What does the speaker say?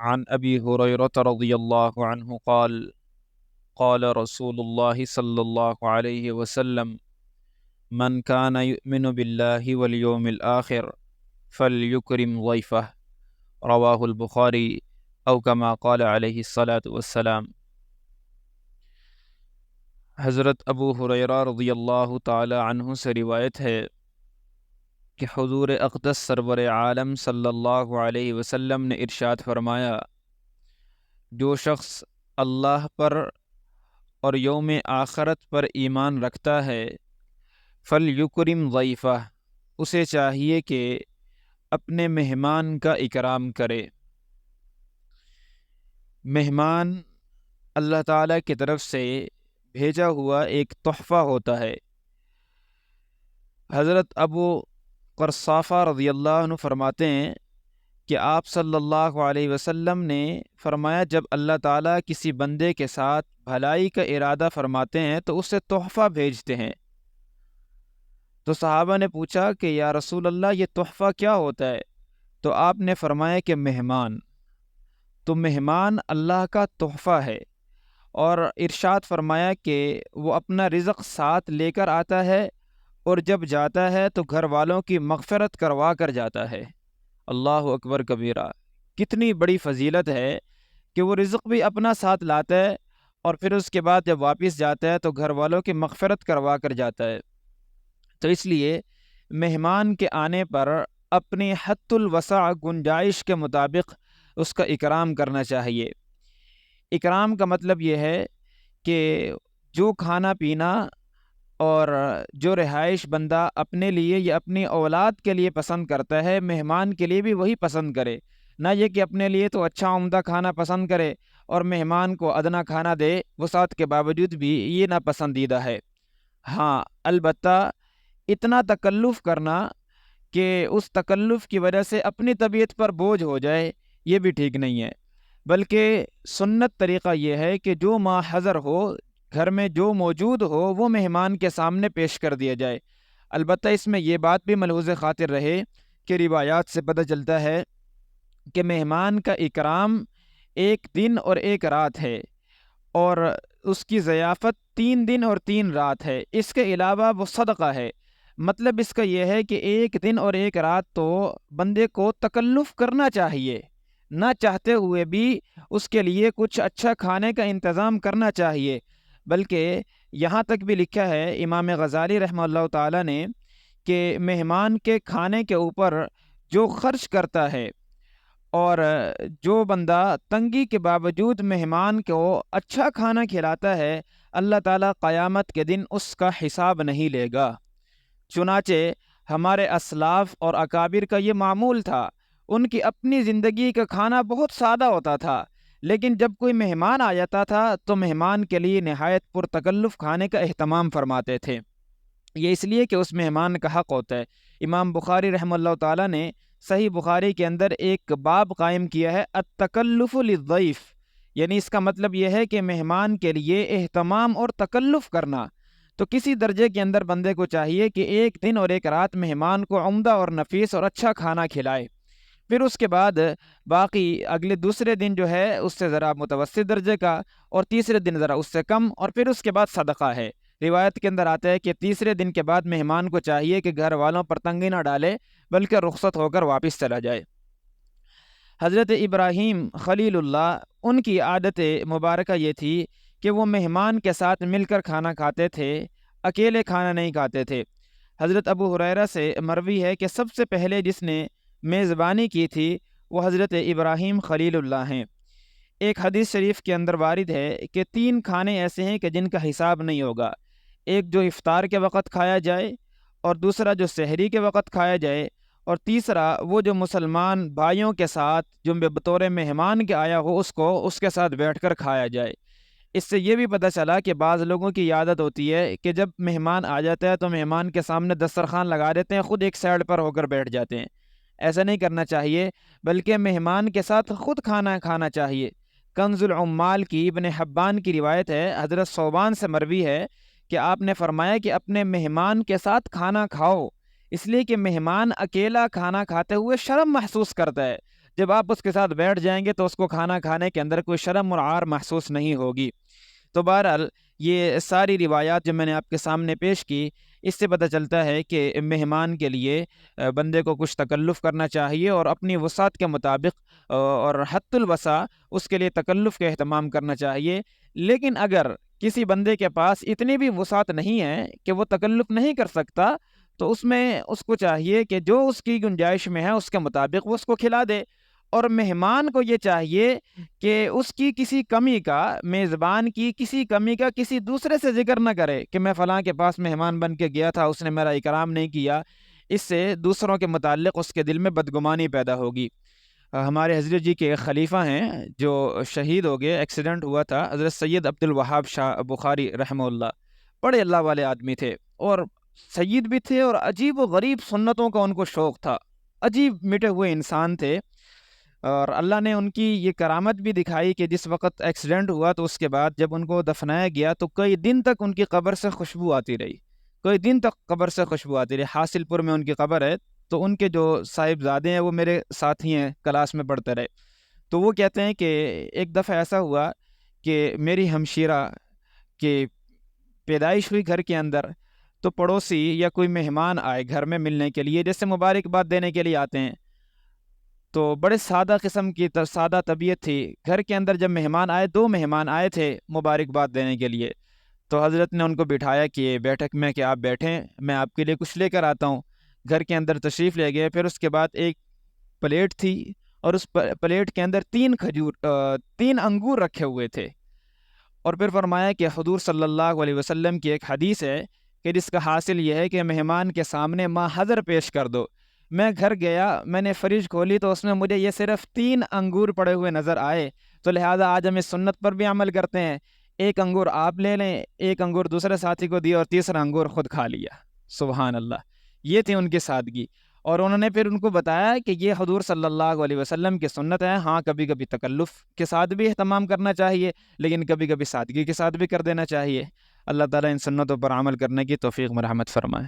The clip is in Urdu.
عن أبي هريرة رضي الله عنه قال قال رسول الله صلى الله عليه وسلم من كان يؤمن بالله واليوم الآخر فليكرم ضيفه رواه البخاري او كما قال علیہ الصلاۃ والسلام۔ حضرت ابو ہریرہ رضی اللہ تعالی عنہ سے روایت ہے کہ حضور اقدس سرور عالم صلی اللہ علیہ وسلم نے ارشاد فرمایا، جو شخص اللہ پر اور یوم آخرت پر ایمان رکھتا ہے فَلْيُكْرِمْ ضَيْفَهُ، اسے چاہیے کہ اپنے مہمان کا اکرام کرے۔ مہمان اللہ تعالیٰ کی طرف سے بھیجا ہوا ایک تحفہ ہوتا ہے۔ حضرت ابو قرصافہ رضی اللہ عنہ فرماتے ہیں کہ آپ صلی اللہ علیہ وسلم نے فرمایا، جب اللہ تعالیٰ کسی بندے کے ساتھ بھلائی کا ارادہ فرماتے ہیں تو اسے تحفہ بھیجتے ہیں۔ تو صحابہ نے پوچھا کہ یا رسول اللہ، یہ تحفہ کیا ہوتا ہے؟ تو آپ نے فرمایا کہ مہمان۔ تو مہمان اللہ کا تحفہ ہے، اور ارشاد فرمایا کہ وہ اپنا رزق ساتھ لے کر آتا ہے، اور جب جاتا ہے تو گھر والوں کی مغفرت کروا کر جاتا ہے۔ اللہ اکبر کبیرہ، کتنی بڑی فضیلت ہے کہ وہ رزق بھی اپنا ساتھ لاتا ہے، اور پھر اس کے بعد جب واپس جاتا ہے تو گھر والوں کی مغفرت کروا کر جاتا ہے۔ تو اس لیے مہمان کے آنے پر اپنی حد الوسع گنجائش کے مطابق اس کا اکرام کرنا چاہیے۔ اکرام کا مطلب یہ ہے کہ جو کھانا پینا اور جو رہائش بندہ اپنے لیے یا اپنی اولاد کے لیے پسند کرتا ہے، مہمان کے لیے بھی وہی پسند کرے، نہ یہ کہ اپنے لیے تو اچھا عمدہ کھانا پسند کرے اور مہمان کو ادنا کھانا دے، وسعت کے باوجود بھی یہ ناپسندیدہ ہے۔ ہاں، البتہ اتنا تکلف کرنا کہ اس تکلف کی وجہ سے اپنی طبیعت پر بوجھ ہو جائے، یہ بھی ٹھیک نہیں ہے، بلکہ سنت طریقہ یہ ہے کہ جو ما حضر ہو، گھر میں جو موجود ہو، وہ مہمان کے سامنے پیش کر دیا جائے۔ البتہ اس میں یہ بات بھی ملحوظ خاطر رہے کہ روایات سے پتہ چلتا ہے کہ مہمان کا اکرام ایک دن اور ایک رات ہے، اور اس کی ضیافت 3 دن اور 3 رات ہے۔ اس کے علاوہ وہ صدقہ ہے۔ مطلب اس کا یہ ہے کہ ایک دن اور ایک رات تو بندے کو تکلف کرنا چاہیے، نہ چاہتے ہوئے بھی اس کے لیے کچھ اچھا کھانے کا انتظام کرنا چاہیے۔ بلکہ یہاں تک بھی لکھا ہے امام غزالی رحمہ اللہ تعالیٰ نے کہ مہمان کے کھانے کے اوپر جو خرچ کرتا ہے اور جو بندہ تنگی کے باوجود مہمان کو اچھا کھانا کھلاتا ہے، اللہ تعالیٰ قیامت کے دن اس کا حساب نہیں لے گا۔ چنانچہ ہمارے اسلاف اور اکابر کا یہ معمول تھا، ان کی اپنی زندگی کا کھانا بہت سادہ ہوتا تھا، لیکن جب کوئی مہمان آ جاتا تھا تو مہمان کے لیے نہایت پرتکلف کھانے کا اہتمام فرماتے تھے۔ یہ اس لیے کہ اس مہمان کا حق ہوتا ہے۔ امام بخاری رحمہ اللہ تعالیٰ نے صحیح بخاری کے اندر ایک باب قائم کیا ہے، التکلف للضیف، یعنی اس کا مطلب یہ ہے کہ مہمان کے لیے اہتمام اور تکلف کرنا۔ تو کسی درجے کے اندر بندے کو چاہیے کہ ایک دن اور ایک رات مہمان کو عمدہ اور نفیس اور اچھا کھانا کھلائے، پھر اس کے بعد باقی اگلے دوسرے دن جو ہے اس سے ذرا متوسط درجے کا، اور تیسرے دن ذرا اس سے کم، اور پھر اس کے بعد صدقہ ہے۔ روایت کے اندر آتا ہے کہ تیسرے دن کے بعد مہمان کو چاہیے کہ گھر والوں پر تنگی نہ ڈالے، بلکہ رخصت ہو کر واپس چلا جائے۔ حضرت ابراہیم خلیل اللہ، ان کی عادت مبارکہ یہ تھی کہ وہ مہمان کے ساتھ مل کر کھانا کھاتے تھے، اکیلے کھانا نہیں کھاتے تھے۔ حضرت ابو ہریرہ سے مروی ہے کہ سب سے پہلے جس نے میزبانی کی تھی وہ حضرت ابراہیم خلیل اللہ ہیں۔ ایک حدیث شریف کے اندر وارد ہے کہ 3 کھانے ایسے ہیں کہ جن کا حساب نہیں ہوگا، ایک جو افطار کے وقت کھایا جائے، اور دوسرا جو سحری کے وقت کھایا جائے، اور تیسرا وہ جو مسلمان بھائیوں کے ساتھ جو بطور مہمان کے آیا ہو اس کے ساتھ بیٹھ کر کھایا جائے۔ اس سے یہ بھی پتہ چلا کہ بعض لوگوں کی عادت ہوتی ہے کہ جب مہمان آ جاتا ہے تو مہمان کے سامنے دسترخوان لگا دیتے ہیں، خود ایک سائڈ پر ہو کر بیٹھ جاتے ہیں۔ ایسا نہیں کرنا چاہیے، بلکہ مہمان کے ساتھ خود کھانا کھانا چاہیے۔ کنز العمال کی ابن حبان کی روایت ہے، حضرت صوبان سے مروی ہے کہ آپ نے فرمایا کہ اپنے مہمان کے ساتھ کھانا کھاؤ، اس لیے کہ مہمان اکیلا کھانا کھاتے ہوئے شرم محسوس کرتا ہے، جب آپ اس کے ساتھ بیٹھ جائیں گے تو اس کو کھانا کھانے کے اندر کوئی شرم اور عار محسوس نہیں ہوگی۔ تو بہرحال یہ ساری روایات جو میں نے آپ کے سامنے پیش کی، اس سے پتہ چلتا ہے کہ مہمان کے لیے بندے کو کچھ تکلف کرنا چاہیے، اور اپنی وسعت کے مطابق اور حد الوسع اس کے لیے تکلف کا اہتمام کرنا چاہیے۔ لیکن اگر کسی بندے کے پاس اتنی بھی وسعت نہیں ہے کہ وہ تکلف نہیں کر سکتا، تو اس میں اس کو چاہیے کہ جو اس کی گنجائش میں ہے اس کے مطابق وہ اس کو کھلا دے، اور مہمان کو یہ چاہیے کہ اس کی کسی کمی کا، میزبان کی کسی کمی کا کسی دوسرے سے ذکر نہ کرے کہ میں فلاں کے پاس مہمان بن کے گیا تھا، اس نے میرا اکرام نہیں کیا۔ اس سے دوسروں کے متعلق اس کے دل میں بدگمانی پیدا ہوگی۔ ہمارے حضرت جی کے ایک خلیفہ ہیں جو شہید ہو گئے، ایکسیڈنٹ ہوا تھا، حضرت سید عبد الوہاب شاہ بخاری رحمہ اللہ، بڑے اللہ والے آدمی تھے، اور سید بھی تھے، اور عجیب و غریب سنتوں کا ان کو شوق تھا، عجیب مٹے ہوئے انسان تھے۔ اور اللہ نے ان کی یہ کرامت بھی دکھائی کہ جس وقت ایکسیڈنٹ ہوا تو اس کے بعد جب ان کو دفنایا گیا تو کئی دن تک ان کی قبر سے خوشبو آتی رہی، کئی دن تک قبر سے خوشبو آتی رہی۔ حاصل پور میں ان کی قبر ہے، تو ان کے جو صاحبزادے ہیں وہ میرے ساتھی ہیں، کلاس میں پڑھتے رہے، تو وہ کہتے ہیں کہ ایک دفعہ ایسا ہوا کہ میری ہمشیرہ کی پیدائش ہوئی گھر کے اندر، تو پڑوسی یا کوئی مہمان آئے گھر میں ملنے کے لیے، جیسے مبارکباد دینے کے لیے آتے ہیں، تو بڑے سادہ قسم کی سادہ طبیعت تھی گھر کے اندر۔ جب مہمان آئے، 2 مہمان آئے تھے مبارکباد دینے کے لیے، تو حضرت نے ان کو بٹھایا کہ بیٹھک میں کہ آپ بیٹھیں، میں آپ کے لیے کچھ لے کر آتا ہوں۔ گھر کے اندر تشریف لے گئے، پھر اس کے بعد ایک پلیٹ تھی، اور اس پلیٹ کے اندر 3 انگور رکھے ہوئے تھے، اور پھر فرمایا کہ حضور صلی اللہ علیہ وسلم کی ایک حدیث ہے کہ جس کا حاصل یہ ہے کہ مہمان کے سامنے ما حضر پیش کر دو۔ میں گھر گیا، میں نے فریج کھولی تو اس میں مجھے یہ صرف 3 انگور پڑے ہوئے نظر آئے، تو لہٰذا آج ہم اس سنت پر بھی عمل کرتے ہیں، 1 انگور آپ لے لیں، 1 انگور دوسرے ساتھی کو دیا، اور تیسرا انگور خود کھا لیا۔ سبحان اللہ، یہ تھی ان کی سادگی۔ اور انہوں نے پھر ان کو بتایا کہ یہ حضور صلی اللہ علیہ وسلم کی سنت ہے، ہاں کبھی کبھی تکلف کے ساتھ بھی اہتمام کرنا چاہیے، لیکن کبھی کبھی سادگی کے ساتھ بھی کر دینا چاہیے۔ اللہ تعالیٰ ان سنتوں پر عمل کرنے کی توفیق مرحمت فرمائے۔